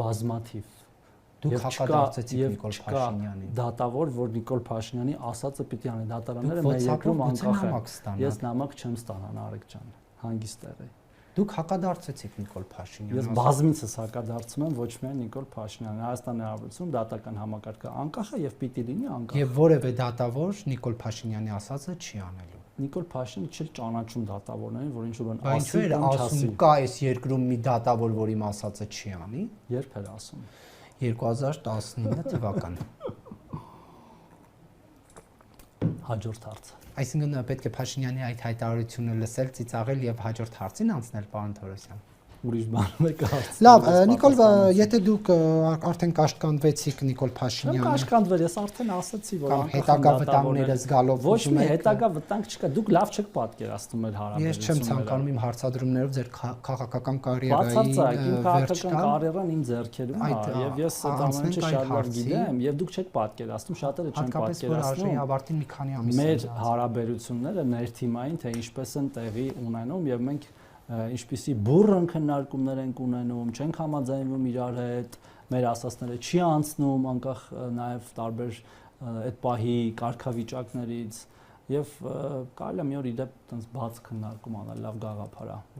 բազմաթիվ Դուք հակադարձեցիք Նիկոլ Փաշինյանին։ Դատավոր, որ Նիկոլ Փաշինյանի ասածը պիտի անի, դատարանները մեր երկրում անկախ են։ Ես նամակ չեմ ստանա, Նարեկ ջան, հանգիստ եղի։ Դուք հակադարձեցիք Նիկոլ Փաշինյանին։ Ես բազմիցս հակադարձում եմ, ոչ միայն Նիկոլ Փաշինյանին, Հայաստանի Հանրապետությունում դատական համակարգը անկախ է եւ պիտի լինի անկախ։ Եվ որևէ դատավոր Նիկոլ Փաշինյանի ասածը չի անելու։ Նիկոլ Փաշինյանը չի ճանաչում դատավորներին, որ ինչ-որ բան ասի կամ չասի։ Կա այս երկրում մի դատավոր, որ իմ ասածը չի անի։ Երբ էր ասում։ 2019 թվական։ Հաջորդ հարցը։ Այսինքն պետք է Փաշինյանի այդ հայտարարությունը լսել, ծիծաղել եւ հաջորդ հարցին անցնել, պարոն Թորոսյան։ Ուրիշ բան եկա հարց։ Լավ, Նիկոլ, եթե դուք արդեն կաշկանդվեցիք Նիկոլ Փաշինյանին։ Կաշկանդվել, ես արդեն ասացի, որ հետագա վտանգները զգալով ոչ մի հետագա վտանգ չկա, դուք լավ չեք պատկերացնում էլ հարաբերությունները։ Ես չեմ ցանկանում իմ հարցադրումներով ձեր քաղաքական կարիերայի բացարձակ, իմ քաղաքական կարիերան իմ ձեռքերում է, եւ ես այդ ամենը շատ լավ գիտեմ, եւ դուք չեք պատկերացնում, շատերը չեն պատկերացնում։ Ավարտին մի քանի ամիս մեր հարաբերությունները ներթիմային թե ինչպես են տեղի ունենում եւ մենք ինչպիսի բուրըն քննարկումներ ենք ունենում, չենք համաձայնվում իրար հետ, մեր ասածները չի անցնում, անկախ նաև տարբեր այդ պահի կարգավիճակներից եւ կարելի է մի օր իդեպ տենց բաց քննարկում անել լավ գաղափար է։